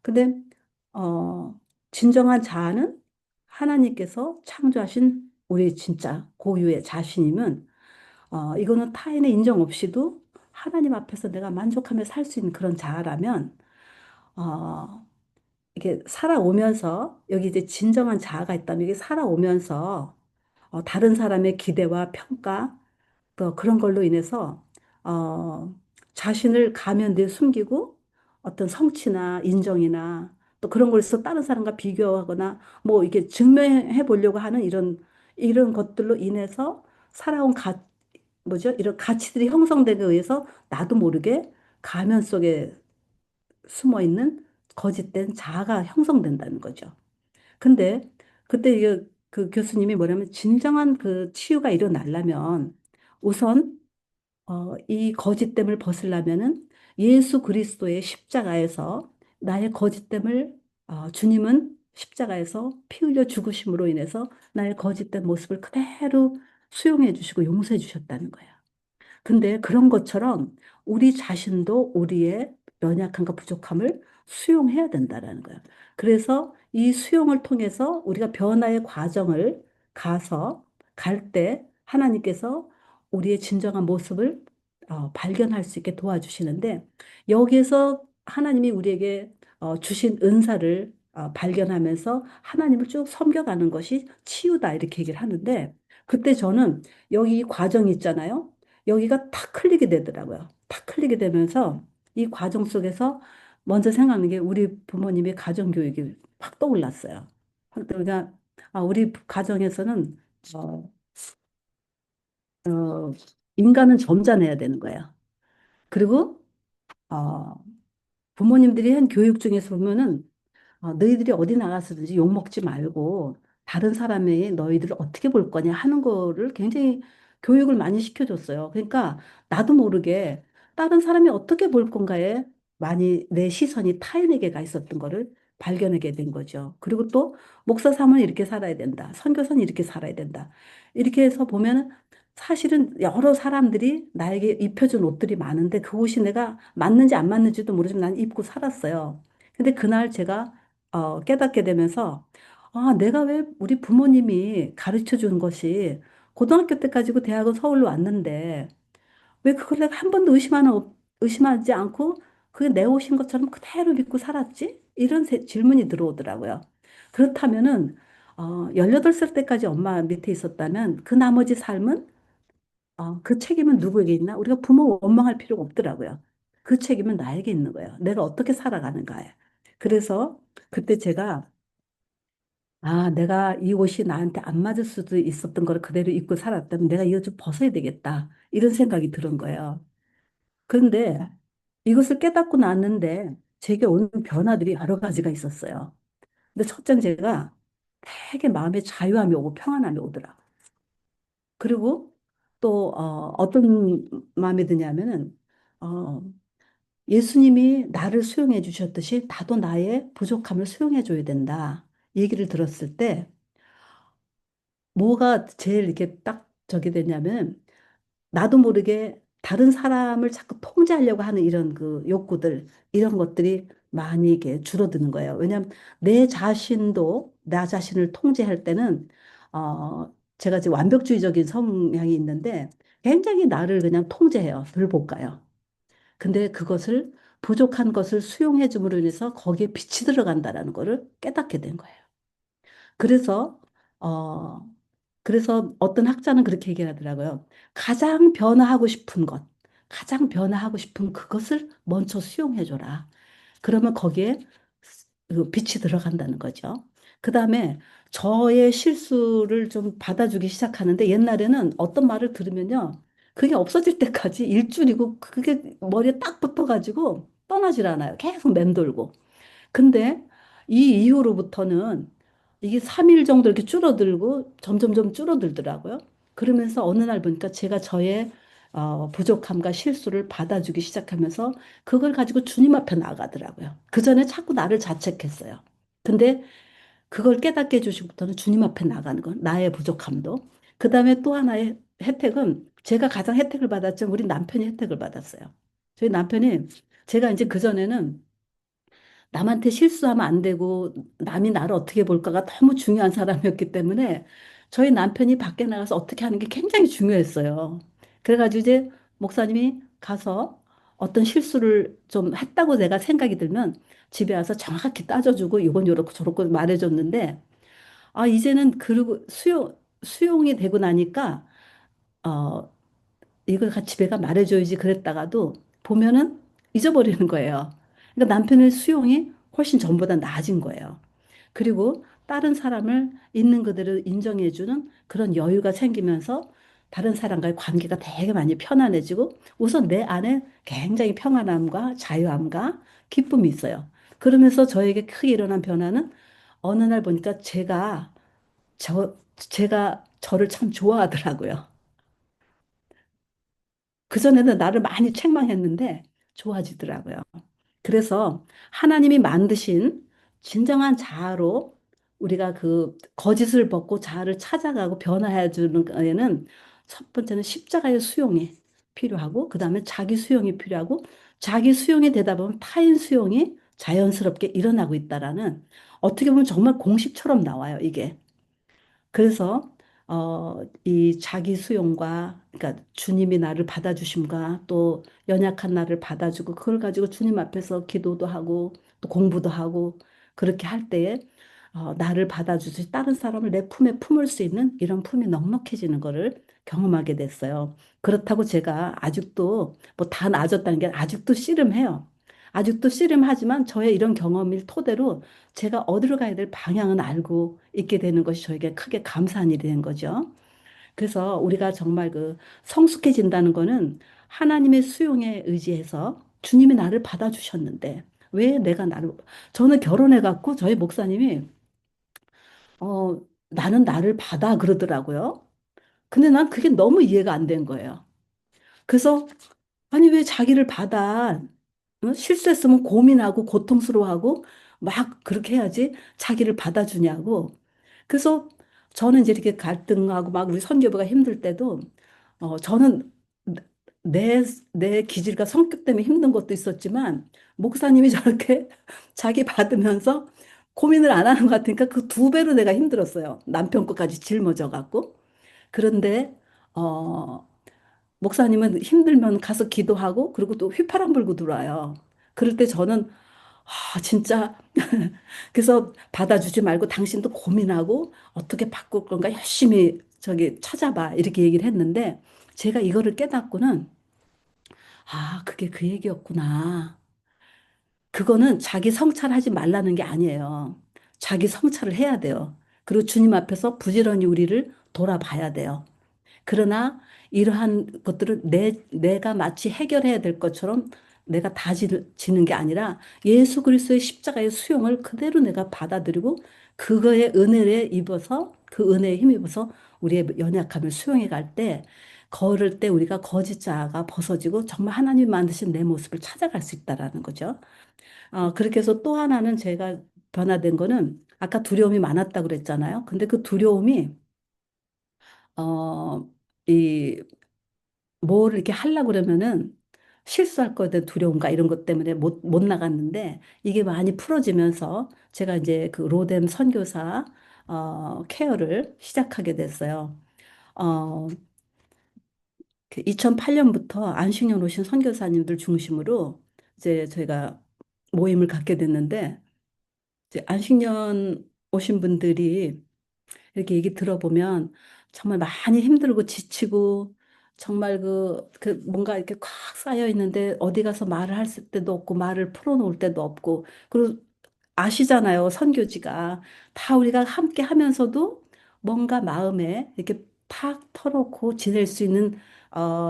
근데 어, 진정한 자아는 하나님께서 창조하신 우리 진짜 고유의 자신이면 이거는 타인의 인정 없이도 하나님 앞에서 내가 만족하며 살 수 있는 그런 자아라면 어, 이게 살아오면서 여기 이제 진정한 자아가 있다면 이게 살아오면서 다른 사람의 기대와 평가 또 그런 걸로 인해서 어, 자신을 가면돼 숨기고 어떤 성취나 인정이나 또 그런 걸서 다른 사람과 비교하거나 뭐 이게 증명해 보려고 하는 이런 것들로 인해서 살아온 뭐죠? 이런 가치들이 형성되기 위해서 나도 모르게 가면 속에 숨어 있는 거짓된 자아가 형성된다는 거죠. 근데 그때 그 교수님이 뭐냐면 진정한 그 치유가 일어나려면 우선 이 거짓됨을 벗으려면은 예수 그리스도의 십자가에서 나의 거짓됨을 주님은 십자가에서 피 흘려 죽으심으로 인해서 나의 거짓된 모습을 그대로 수용해 주시고 용서해 주셨다는 거예요. 근데 그런 것처럼 우리 자신도 우리의 연약함과 부족함을 수용해야 된다라는 거예요. 그래서 이 수용을 통해서 우리가 변화의 과정을 갈 때 하나님께서 우리의 진정한 모습을 발견할 수 있게 도와주시는데 여기에서 하나님이 우리에게 주신 은사를 발견하면서 하나님을 쭉 섬겨가는 것이 치유다 이렇게 얘기를 하는데 그때 저는 여기 이 과정이 있잖아요. 여기가 탁 클릭이 되더라고요. 탁 클릭이 되면서 이 과정 속에서 먼저 생각나는 게 우리 부모님의 가정교육이 확 떠올랐어요. 그러니까 우리 가정에서는 어, 어, 인간은 점잖아야 되는 거예요. 그리고 어, 부모님들이 한 교육 중에서 보면은 너희들이 어디 나가서든지 욕먹지 말고 다른 사람이 너희들을 어떻게 볼 거냐 하는 거를 굉장히 교육을 많이 시켜줬어요. 그러니까 나도 모르게 다른 사람이 어떻게 볼 건가에 많이 내 시선이 타인에게 가 있었던 거를 발견하게 된 거죠. 그리고 또 목사 사모는 이렇게 살아야 된다. 선교사는 이렇게 살아야 된다. 이렇게 해서 보면은 사실은 여러 사람들이 나에게 입혀준 옷들이 많은데 그 옷이 내가 맞는지 안 맞는지도 모르지만 난 입고 살았어요. 근데 그날 제가 깨닫게 되면서 내가 왜 우리 부모님이 가르쳐 준 것이 고등학교 때까지고 대학은 서울로 왔는데 왜 그걸 내가 한 번도 의심하지 않고 그게 내 옷인 것처럼 그대로 믿고 살았지? 이런 질문이 들어오더라고요. 그렇다면은 18살 때까지 엄마 밑에 있었다면 그 나머지 삶은 그 책임은 누구에게 있나? 우리가 부모 원망할 필요가 없더라고요. 그 책임은 나에게 있는 거예요. 내가 어떻게 살아가는가에. 그래서 그때 제가 아, 내가 이 옷이 나한테 안 맞을 수도 있었던 걸 그대로 입고 살았다면 내가 이거 좀 벗어야 되겠다. 이런 생각이 드는 거예요. 그런데 이것을 깨닫고 났는데 제게 오는 변화들이 여러 가지가 있었어요. 근데 첫째는 제가 되게 마음에 자유함이 오고 평안함이 오더라. 그리고 또 어떤 마음이 드냐면은 어, 예수님이 나를 수용해 주셨듯이 나도 나의 부족함을 수용해 줘야 된다. 얘기를 들었을 때 뭐가 제일 이렇게 딱 저기 되냐면 나도 모르게 다른 사람을 자꾸 통제하려고 하는 이런 그 욕구들, 이런 것들이 많이 이게 줄어드는 거예요. 왜냐하면 내 자신도 나 자신을 통제할 때는, 제가 이제 완벽주의적인 성향이 있는데 굉장히 나를 그냥 통제해요. 들볶아요. 근데 그것을 부족한 것을 수용해 줌으로 인해서 거기에 빛이 들어간다라는 거를 깨닫게 된 거예요. 그래서 어 그래서 어떤 학자는 그렇게 얘기하더라고요. 가장 변화하고 싶은 것, 가장 변화하고 싶은 그것을 먼저 수용해 줘라. 그러면 거기에 그 빛이 들어간다는 거죠. 그다음에 저의 실수를 좀 받아주기 시작하는데 옛날에는 어떤 말을 들으면요. 그게 없어질 때까지 일주일이고 그게 머리에 딱 붙어가지고 떠나질 않아요. 계속 맴돌고. 근데 이 이후로부터는 이게 3일 정도 이렇게 줄어들고 점점점 줄어들더라고요. 그러면서 어느 날 보니까 제가 저의 부족함과 실수를 받아주기 시작하면서 그걸 가지고 주님 앞에 나가더라고요. 그 전에 자꾸 나를 자책했어요. 근데 그걸 깨닫게 해주시고부터는 주님 앞에 나가는 건 나의 부족함도. 그 다음에 또 하나의 혜택은 제가 가장 혜택을 받았죠. 우리 남편이 혜택을 받았어요. 저희 남편이 제가 이제 그전에는 남한테 실수하면 안 되고 남이 나를 어떻게 볼까가 너무 중요한 사람이었기 때문에 저희 남편이 밖에 나가서 어떻게 하는 게 굉장히 중요했어요. 그래가지고 이제 목사님이 가서 어떤 실수를 좀 했다고 내가 생각이 들면 집에 와서 정확히 따져주고 이건 요렇고 저렇고 말해줬는데 이제는 그리고 수용이 되고 나니까 어, 이걸 같이 집에가 말해줘야지 그랬다가도 보면은 잊어버리는 거예요. 그러니까 남편의 수용이 훨씬 전보다 나아진 거예요. 그리고 다른 사람을 있는 그대로 인정해주는 그런 여유가 생기면서 다른 사람과의 관계가 되게 많이 편안해지고 우선 내 안에 굉장히 평안함과 자유함과 기쁨이 있어요. 그러면서 저에게 크게 일어난 변화는 어느 날 보니까 제가 저를 참 좋아하더라고요. 그전에는 나를 많이 책망했는데 좋아지더라고요. 그래서 하나님이 만드신 진정한 자아로 우리가 그 거짓을 벗고 자아를 찾아가고 변화해 주는 거에는 첫 번째는 십자가의 수용이 필요하고 그다음에 자기 수용이 필요하고 자기 수용이 되다 보면 타인 수용이 자연스럽게 일어나고 있다라는 어떻게 보면 정말 공식처럼 나와요, 이게. 그래서 이 자기 수용과 그러니까 주님이 나를 받아주심과 또 연약한 나를 받아주고 그걸 가지고 주님 앞에서 기도도 하고 또 공부도 하고 그렇게 할 때에 나를 받아주듯이 다른 사람을 내 품에 품을 수 있는 이런 품이 넉넉해지는 거를 경험하게 됐어요. 그렇다고 제가 아직도 뭐 다 나아졌다는 게 아직도 씨름해요. 아직도 씨름하지만 저의 이런 경험을 토대로 제가 어디로 가야 될 방향은 알고 있게 되는 것이 저에게 크게 감사한 일이 된 거죠. 그래서 우리가 정말 그 성숙해진다는 거는 하나님의 수용에 의지해서 주님이 나를 받아주셨는데 왜 내가 저는 결혼해 갖고 저희 목사님이 어 나는 나를 받아 그러더라고요. 근데 난 그게 너무 이해가 안 된 거예요. 그래서 아니 왜 자기를 받아? 실수했으면 고민하고 고통스러워하고 막 그렇게 해야지 자기를 받아주냐고. 그래서 저는 이제 이렇게 갈등하고 막 우리 선교부가 힘들 때도 저는 내, 내 기질과 성격 때문에 힘든 것도 있었지만 목사님이 저렇게 자기 받으면서 고민을 안 하는 것 같으니까 그 두 배로 내가 힘들었어요. 남편 것까지 짊어져 갖고. 그런데 어, 목사님은 힘들면 가서 기도하고 그리고 또 휘파람 불고 들어와요. 그럴 때 저는 진짜 그래서 받아주지 말고 당신도 고민하고 어떻게 바꿀 건가 열심히 저기 찾아봐 이렇게 얘기를 했는데 제가 이거를 깨닫고는 그게 그 얘기였구나. 그거는 자기 성찰하지 말라는 게 아니에요. 자기 성찰을 해야 돼요. 그리고 주님 앞에서 부지런히 우리를 돌아봐야 돼요. 그러나 이러한 것들을 내가 마치 해결해야 될 것처럼 내가 다 지는 게 아니라 예수 그리스도의 십자가의 수용을 그대로 내가 받아들이고 그거에 은혜에 입어서 그 은혜에 힘입어서 우리의 연약함을 수용해 갈 때 걸을 때 우리가 거짓 자아가 벗어지고 정말 하나님이 만드신 내 모습을 찾아갈 수 있다라는 거죠. 그렇게 해서 또 하나는 제가 변화된 거는 아까 두려움이 많았다고 그랬잖아요. 근데 그 두려움이 어, 이 뭘 이렇게 하려고 그러면은 실수할 거에 대한 두려움과 이런 것 때문에 못 나갔는데 이게 많이 풀어지면서 제가 이제 그 로뎀 선교사 케어를 시작하게 됐어요. 어, 2008년부터 안식년 오신 선교사님들 중심으로 이제 저희가 모임을 갖게 됐는데 이제 안식년 오신 분들이 이렇게 얘기 들어보면 정말 많이 힘들고 지치고 정말 그 뭔가 이렇게 꽉 쌓여 있는데 어디 가서 말을 할 때도 없고 말을 풀어놓을 때도 없고 그리고 아시잖아요. 선교지가 다 우리가 함께 하면서도 뭔가 마음에 이렇게 탁 털어놓고 지낼 수 있는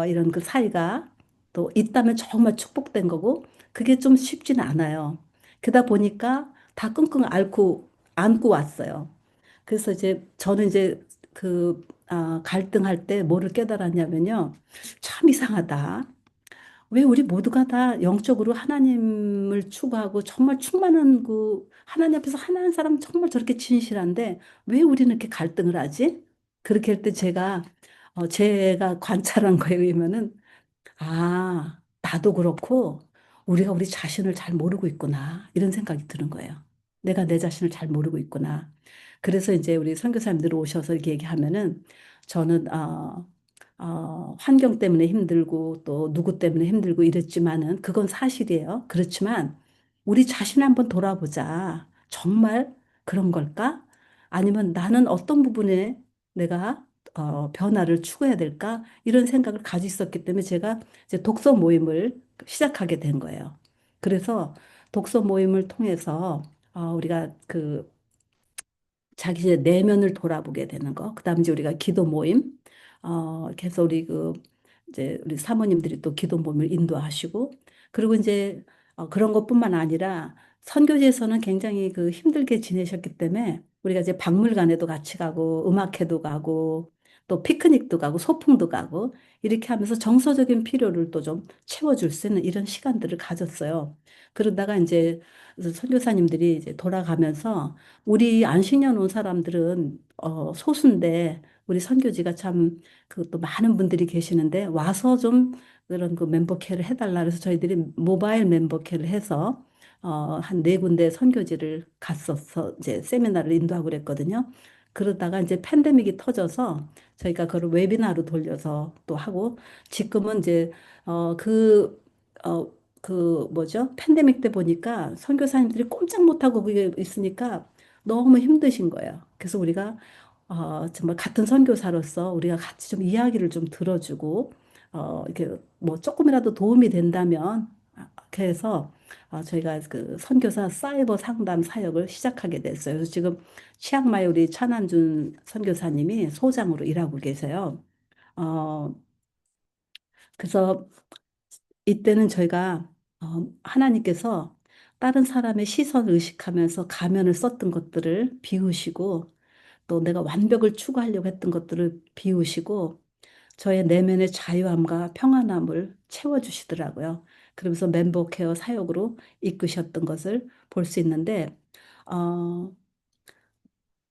이런 그 사이가 또 있다면 정말 축복된 거고 그게 좀 쉽지는 않아요. 그러다 보니까 다 끙끙 안고 왔어요. 그래서 이제 저는 이제 갈등할 때 뭐를 깨달았냐면요. 참 이상하다. 왜 우리 모두가 다 영적으로 하나님을 추구하고 정말 충만한 그 하나님 앞에서 하나님 사람 정말 저렇게 진실한데 왜 우리는 이렇게 갈등을 하지? 그렇게 할 때 제가 관찰한 거에 의하면은 나도 그렇고 우리가 우리 자신을 잘 모르고 있구나. 이런 생각이 드는 거예요. 내가 내 자신을 잘 모르고 있구나. 그래서 이제 우리 선교사님들 오셔서 이렇게 얘기하면은 저는 환경 때문에 힘들고 또 누구 때문에 힘들고 이랬지만은 그건 사실이에요. 그렇지만 우리 자신을 한번 돌아보자. 정말 그런 걸까? 아니면 나는 어떤 부분에 내가 변화를 추구해야 될까? 이런 생각을 가지고 있었기 때문에 제가 이제 독서 모임을 시작하게 된 거예요. 그래서 독서 모임을 통해서 우리가 자기 이제 내면을 돌아보게 되는 거. 그다음 이제 우리가 기도 모임. 그래서 이제 우리 사모님들이 또 기도 모임을 인도하시고 그리고 이제 그런 것뿐만 아니라 선교지에서는 굉장히 힘들게 지내셨기 때문에 우리가 이제 박물관에도 같이 가고 음악회도 가고 또 피크닉도 가고 소풍도 가고 이렇게 하면서 정서적인 필요를 또 좀 채워줄 수 있는 이런 시간들을 가졌어요. 그러다가 이제 선교사님들이 이제 돌아가면서 우리 안식년 온 사람들은 소수인데 우리 선교지가 참 또 많은 분들이 계시는데 와서 좀 그런 그 멤버 케어를 해달라 그래서 저희들이 모바일 멤버 케어를 해서 한 네 군데 선교지를 갔었어 이제 세미나를 인도하고 그랬거든요. 그러다가 이제 팬데믹이 터져서 저희가 그걸 웨비나로 돌려서 또 하고 지금은 이제 어, 그, 어, 뭐죠? 팬데믹 때 보니까 선교사님들이 꼼짝 못하고 그게 있으니까 너무 힘드신 거예요. 그래서 우리가 정말 같은 선교사로서 우리가 같이 좀 이야기를 좀 들어주고 이렇게 뭐 조금이라도 도움이 된다면 그래서 저희가 그 선교사 사이버 상담 사역을 시작하게 됐어요. 그래서 지금 치앙마이 우리 차남준 선교사님이 소장으로 일하고 계세요. 어, 그래서 이때는 저희가 하나님께서 다른 사람의 시선을 의식하면서 가면을 썼던 것들을 비우시고 또 내가 완벽을 추구하려고 했던 것들을 비우시고 저의 내면의 자유함과 평안함을 채워주시더라고요. 그러면서 멤버 케어 사역으로 이끄셨던 것을 볼 수 있는데 어,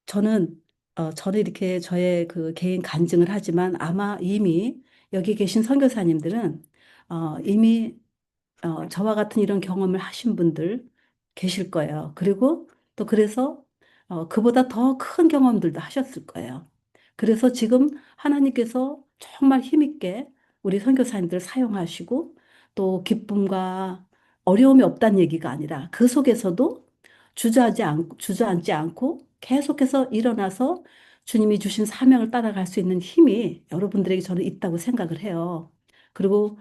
저는 이렇게 저의 그 개인 간증을 하지만 아마 이미 여기 계신 선교사님들은 이미 저와 같은 이런 경험을 하신 분들 계실 거예요. 그리고 또 그래서 그보다 더 큰 경험들도 하셨을 거예요. 그래서 지금 하나님께서 정말 힘있게 우리 선교사님들 사용하시고 또 기쁨과 어려움이 없다는 얘기가 아니라 그 속에서도 주저앉지 않고 계속해서 일어나서 주님이 주신 사명을 따라갈 수 있는 힘이 여러분들에게 저는 있다고 생각을 해요. 그리고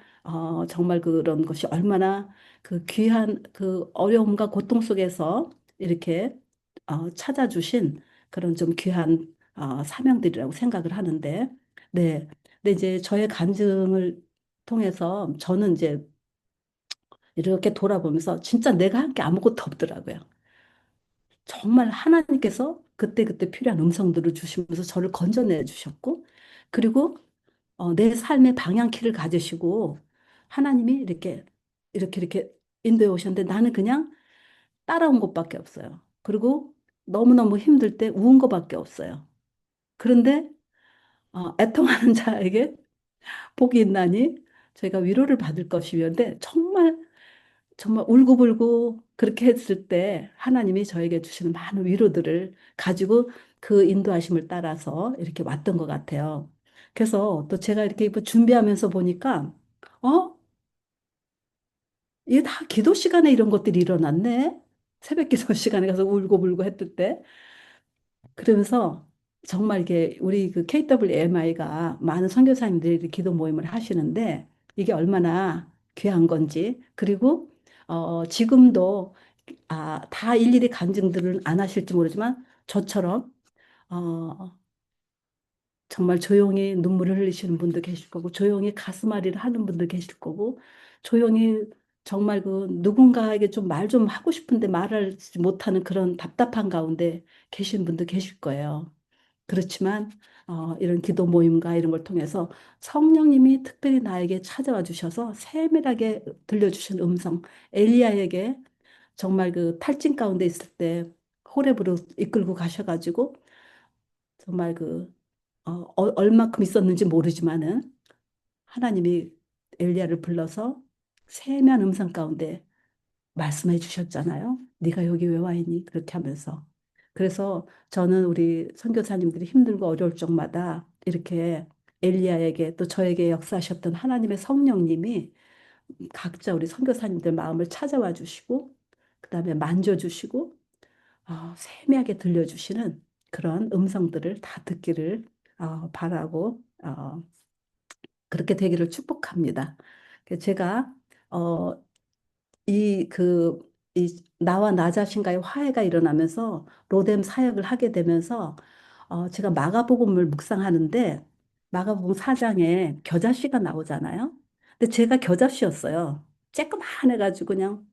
정말 그런 것이 얼마나 그 귀한 그 어려움과 고통 속에서 이렇게 찾아주신 그런 좀 귀한 사명들이라고 생각을 하는데, 네. 근데 이제 저의 간증을 통해서 저는 이제 이렇게 돌아보면서 진짜 내가 한 게 아무것도 없더라고요. 정말 하나님께서 그때그때 필요한 음성들을 주시면서 저를 건져내 주셨고, 그리고 내 삶의 방향키를 가지시고 하나님이 이렇게 인도해 오셨는데 나는 그냥 따라온 것밖에 없어요. 그리고 너무너무 힘들 때 우은 것밖에 없어요. 그런데 애통하는 자에게 복이 있나니 저희가 위로를 받을 것이었는데 정말 정말 울고불고 그렇게 했을 때 하나님이 저에게 주시는 많은 위로들을 가지고 그 인도하심을 따라서 이렇게 왔던 것 같아요. 그래서 또 제가 이렇게 뭐 준비하면서 보니까 어? 이게 다 기도 시간에 이런 것들이 일어났네. 새벽 기도 시간에 가서 울고불고 했을 때. 그러면서 정말 이게 우리 그 KWMI가 많은 선교사님들이 기도 모임을 하시는데 이게 얼마나 귀한 건지 그리고 지금도 다 일일이 간증들은 안 하실지 모르지만 저처럼 어, 정말 조용히 눈물을 흘리시는 분도 계실 거고 조용히 가슴앓이를 하는 분도 계실 거고 조용히 정말 그 누군가에게 좀 말 좀 하고 싶은데 말하지 못하는 그런 답답한 가운데 계신 분도 계실 거예요. 그렇지만 이런 기도 모임과 이런 걸 통해서 성령님이 특별히 나에게 찾아와 주셔서 세밀하게 들려주신 음성, 엘리야에게 정말 그 탈진 가운데 있을 때 호렙으로 이끌고 가셔가지고 정말 얼마큼 있었는지 모르지만은 하나님이 엘리야를 불러서 세미한 음성 가운데 말씀해 주셨잖아요. 네가 여기 왜 와 있니? 그렇게 하면서. 그래서 저는 우리 선교사님들이 힘들고 어려울 적마다 이렇게 엘리야에게 또 저에게 역사하셨던 하나님의 성령님이 각자 우리 선교사님들 마음을 찾아와 주시고 그다음에 만져 주시고 세미하게 들려주시는 그런 음성들을 다 듣기를 바라고 그렇게 되기를 축복합니다. 제가 어, 나와 나 자신과의 화해가 일어나면서 로뎀 사역을 하게 되면서 제가 마가복음을 묵상하는데 마가복음 4장에 겨자씨가 나오잖아요. 근데 제가 겨자씨였어요. 쬐끄만해가지고 그냥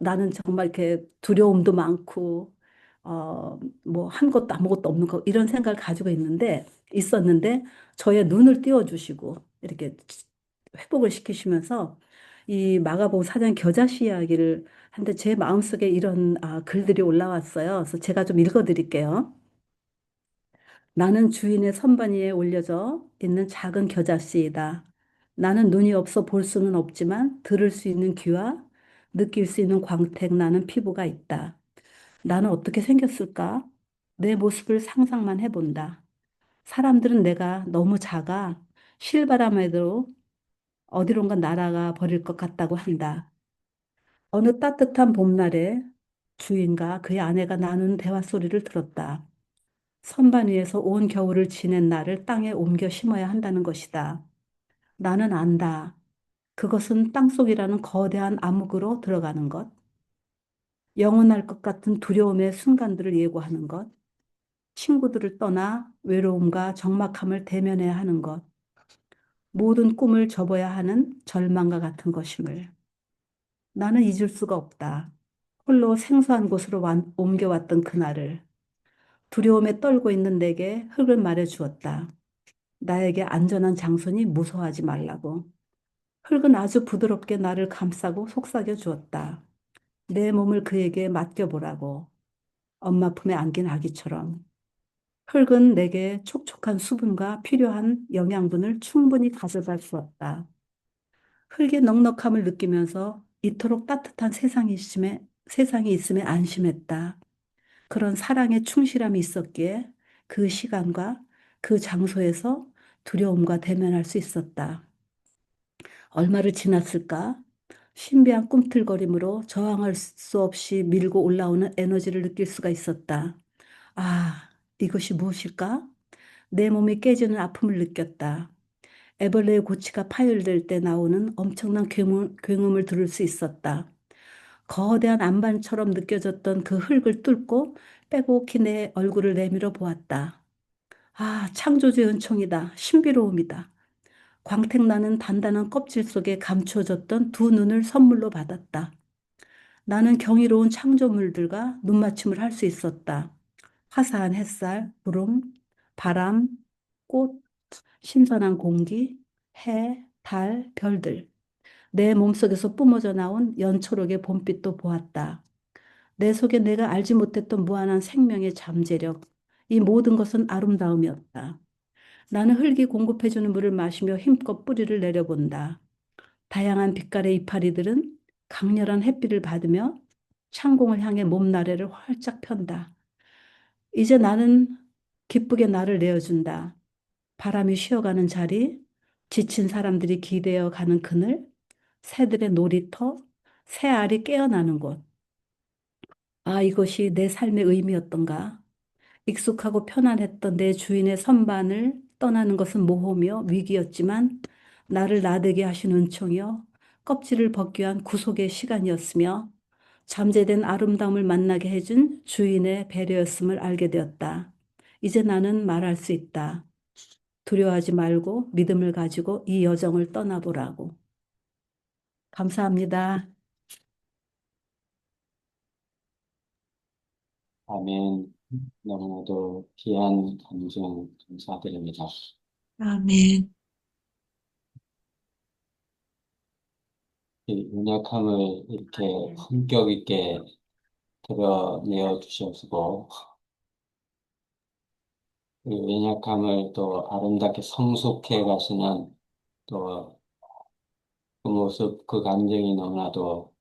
나는 정말 이렇게 두려움도 많고 뭐 한 것도 아무것도 없는 거 이런 생각을 가지고 있었는데 저의 눈을 띄워주시고 이렇게 회복을 시키시면서 이 마가복음 4장 겨자씨 이야기를 한데 제 마음속에 이런 글들이 올라왔어요. 그래서 제가 좀 읽어드릴게요. 나는 주인의 선반 위에 올려져 있는 작은 겨자씨이다. 나는 눈이 없어 볼 수는 없지만 들을 수 있는 귀와 느낄 수 있는 광택 나는 피부가 있다. 나는 어떻게 생겼을까? 내 모습을 상상만 해본다. 사람들은 내가 너무 작아 실바람에도 어디론가 날아가 버릴 것 같다고 한다. 어느 따뜻한 봄날에 주인과 그의 아내가 나누는 대화 소리를 들었다. 선반 위에서 온 겨울을 지낸 나를 땅에 옮겨 심어야 한다는 것이다. 나는 안다. 그것은 땅속이라는 거대한 암흑으로 들어가는 것, 영원할 것 같은 두려움의 순간들을 예고하는 것, 친구들을 떠나 외로움과 적막함을 대면해야 하는 것, 모든 꿈을 접어야 하는 절망과 같은 것임을. 나는 잊을 수가 없다. 홀로 생소한 곳으로 옮겨왔던 그날을 두려움에 떨고 있는 내게 흙을 말해 주었다. 나에게 안전한 장소니 무서워하지 말라고. 흙은 아주 부드럽게 나를 감싸고 속삭여 주었다. 내 몸을 그에게 맡겨보라고. 엄마 품에 안긴 아기처럼. 흙은 내게 촉촉한 수분과 필요한 영양분을 충분히 가져다 주었다. 흙의 넉넉함을 느끼면서 이토록 따뜻한 세상이 있음에 안심했다. 그런 사랑의 충실함이 있었기에 그 시간과 그 장소에서 두려움과 대면할 수 있었다. 얼마를 지났을까? 신비한 꿈틀거림으로 저항할 수 없이 밀고 올라오는 에너지를 느낄 수가 있었다. 이것이 무엇일까? 내 몸이 깨지는 아픔을 느꼈다. 애벌레의 고치가 파열될 때 나오는 엄청난 굉음을 들을 수 있었다. 거대한 안반처럼 느껴졌던 그 흙을 뚫고 빼곡히 내 얼굴을 내밀어 보았다. 아, 창조주의 은총이다. 신비로움이다. 광택나는 단단한 껍질 속에 감추어졌던 두 눈을 선물로 받았다. 나는 경이로운 창조물들과 눈맞춤을 할 수 있었다. 화사한 햇살, 구름, 바람, 꽃, 신선한 공기, 해, 달, 별들. 내 몸속에서 뿜어져 나온 연초록의 봄빛도 보았다. 내 속에 내가 알지 못했던 무한한 생명의 잠재력. 이 모든 것은 아름다움이었다. 나는 흙이 공급해주는 물을 마시며 힘껏 뿌리를 내려본다. 다양한 빛깔의 이파리들은 강렬한 햇빛을 받으며 창공을 향해 몸나래를 활짝 편다. 이제 나는 기쁘게 나를 내어준다. 바람이 쉬어가는 자리, 지친 사람들이 기대어 가는 그늘, 새들의 놀이터, 새알이 깨어나는 곳. 아, 이것이 내 삶의 의미였던가. 익숙하고 편안했던 내 주인의 선반을 떠나는 것은 모호며 위기였지만 나를 나되게 하신 은총이여 껍질을 벗기 위한 구속의 시간이었으며 잠재된 아름다움을 만나게 해준 주인의 배려였음을 알게 되었다. 이제 나는 말할 수 있다. 두려워하지 말고 믿음을 가지고 이 여정을 떠나보라고. 감사합니다. 아멘. 너무나도 귀한 감정 감사드립니다. 아멘. 이 연약함을 이렇게 품격 있게 드러내어 주셔서 그 연약함을 또 아름답게 성숙해 가시는 또 그 모습, 그 감정이 너무나도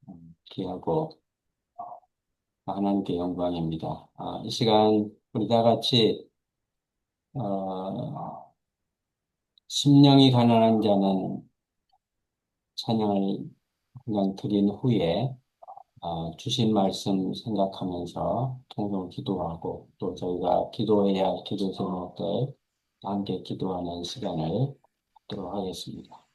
귀하고 하나님께 영광입니다. 이 시간 우리 다 같이 어, 심령이 가난한 자는 찬양을 그냥 드린 후에 주신 말씀 생각하면서 통성 기도하고 또 저희가 기도해야 할 기도 제목들 함께 기도하는 시간을 갖도록 하겠습니다.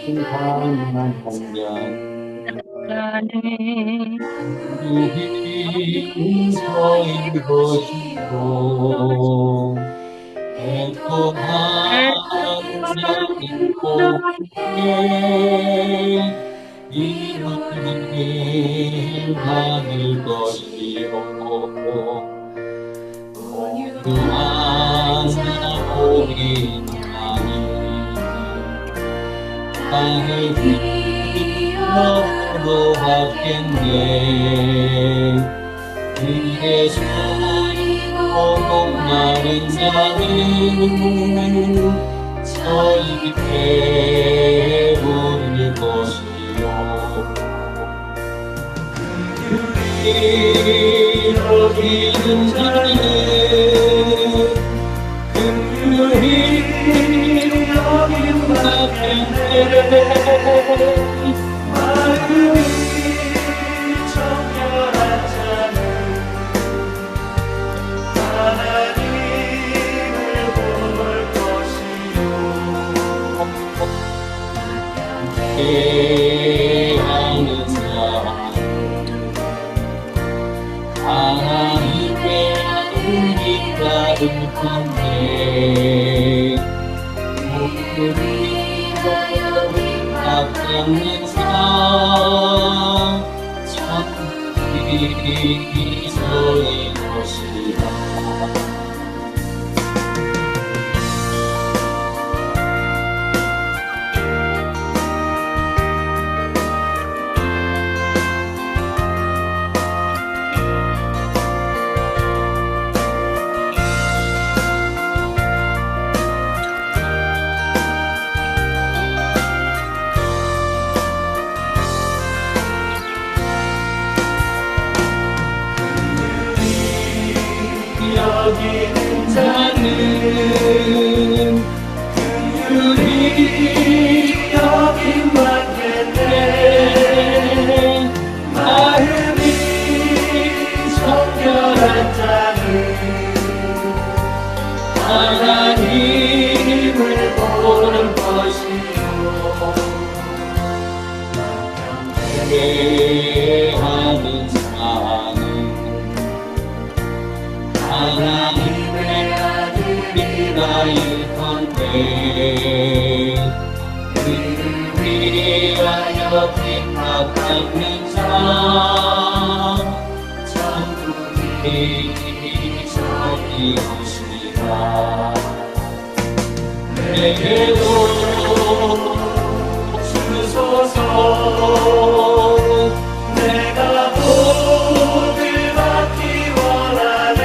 가난한 환경 우리 저희 것이고 또한 양인 복에 이루길 받을 것이요 또한 나오기 하니 땅을 비로로 받겠네 이게 소리고 마른 자는 저희 배부를 것이요 이루기는 자는 긍휼히 여김 받겠네 마음이 정결한 자는 하나님을 볼 것이요 하는 자 하나님의 아들이 따를 건데 우리 하여금 받는 자 천국이 저희 것이다. 자는 그들이 여긴 받겠네. 마음이 정결한 자는 하나님을 보는 것이요 회개하는 자는 하나님의 아들이라 일컫네. 그를 위하여 핍박받는 자 천국이 저리 오시리라. 내게도 주소서. 내가 복을 받기 원하네.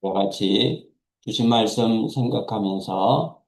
다 같이 주신 말씀 생각하면서